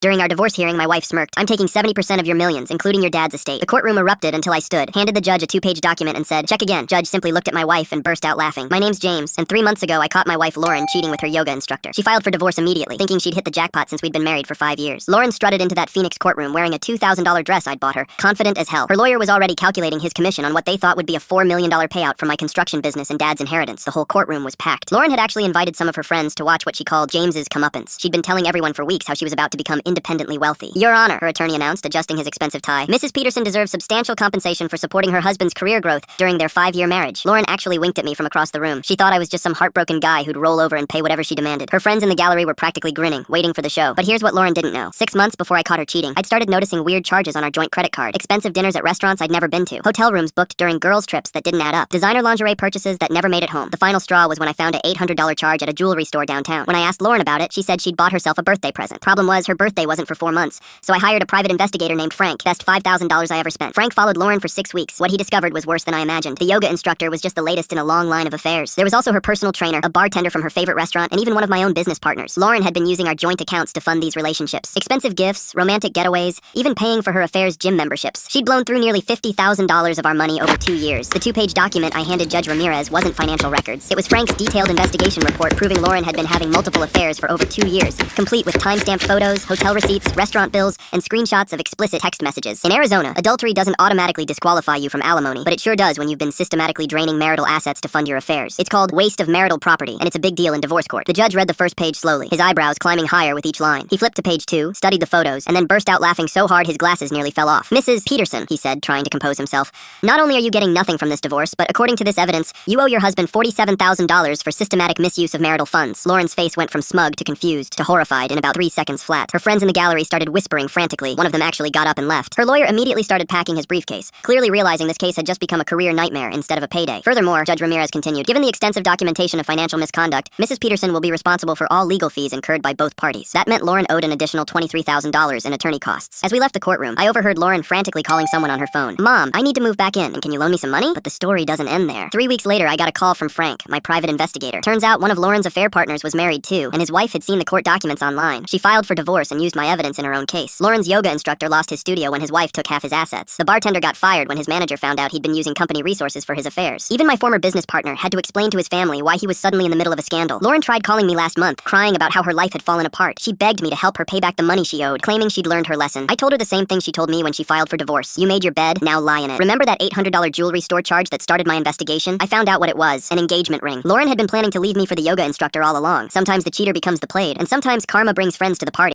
During our divorce hearing, my wife smirked. "I'm taking 70% of your millions, including your dad's estate." The courtroom erupted until I stood, handed the judge a 2-page document and said, "Check again." Judge simply looked at my wife and burst out laughing. "My name's James, and 3 months ago I caught my wife Lauren cheating with her yoga instructor." She filed for divorce immediately, thinking she'd hit the jackpot since we'd been married for 5 years. Lauren strutted into that Phoenix courtroom wearing a $2,000 dress I'd bought her, confident as hell. Her lawyer was already calculating his commission on what they thought would be a $4 million payout from my construction business and dad's inheritance. The whole courtroom was packed. Lauren had actually invited some of her friends to watch what she called James's comeuppance. She'd been telling everyone for weeks how she was about to become independently wealthy. "Your Honor," her attorney announced, adjusting his expensive tie, "Mrs. Peterson deserves substantial compensation for supporting her husband's career growth during their 5-year marriage." Lauren actually winked at me from across the room. She thought I was just some heartbroken guy who'd roll over and pay whatever she demanded. Her friends in the gallery were practically grinning, waiting for the show. But here's what Lauren didn't know. 6 months before I caught her cheating, I'd started noticing weird charges on our joint credit card. Expensive dinners at restaurants I'd never been to. Hotel rooms booked during girls' trips that didn't add up. Designer lingerie purchases that never made it home. The final straw was when I found a $800 charge at a jewelry store downtown. When I asked Lauren about it, she said she'd bought herself a birthday present. Problem was, her birthday wasn't for 4 months, so I hired a private investigator named Frank. Best $5,000 I ever spent. Frank followed Lauren for 6 weeks. What he discovered was worse than I imagined. The yoga instructor was just the latest in a long line of affairs. There was also her personal trainer, a bartender from her favorite restaurant, and even one of my own business partners. Lauren had been using our joint accounts to fund these relationships. Expensive gifts, romantic getaways, even paying for her affair's gym memberships. She'd blown through nearly $50,000 of our money over 2 years. The 2-page document I handed Judge Ramirez wasn't financial records. It was Frank's detailed investigation report proving Lauren had been having multiple affairs for over 2 years, complete with time-stamped photos, hotel receipts, restaurant bills, and screenshots of explicit text messages. In Arizona, adultery doesn't automatically disqualify you from alimony, but it sure does when you've been systematically draining marital assets to fund your affairs. It's called waste of marital property, and it's a big deal in divorce court. The judge read the first page slowly, his eyebrows climbing higher with each line. He flipped to page 2, studied the photos, and then burst out laughing so hard his glasses nearly fell off. "Mrs. Peterson," he said, trying to compose himself, "not only are you getting nothing from this divorce, but according to this evidence, you owe your husband $47,000 for systematic misuse of marital funds." Lauren's face went from smug to confused to horrified in about 3 seconds flat. Her friends in the gallery started whispering frantically. One of them actually got up and left. Her lawyer immediately started packing his briefcase, clearly realizing this case had just become a career nightmare instead of a payday. Furthermore, Judge Ramirez continued, "Given the extensive documentation of financial misconduct, Mrs. Peterson will be responsible for all legal fees incurred by both parties." That meant Lauren owed an additional $23,000 in attorney costs. As we left the courtroom, I overheard Lauren frantically calling someone on her phone. "Mom, I need to move back in, and can you loan me some money?" But the story doesn't end there. 3 weeks later, I got a call from Frank, my private investigator. Turns out one of Lauren's affair partners was married too, and his wife had seen the court documents online. She filed for divorce and used my evidence in her own case. Lauren's yoga instructor lost his studio when his wife took half his assets. The bartender got fired when his manager found out he'd been using company resources for his affairs. Even my former business partner had to explain to his family why he was suddenly in the middle of a scandal. Lauren tried calling me last month, crying about how her life had fallen apart. She begged me to help her pay back the money she owed, claiming she'd learned her lesson. I told her the same thing she told me when she filed for divorce. "You made your bed, now lie in it." Remember that $800 jewelry store charge that started my investigation? I found out what it was, an engagement ring. Lauren had been planning to leave me for the yoga instructor all along. Sometimes the cheater becomes the played, and sometimes karma brings friends to the party.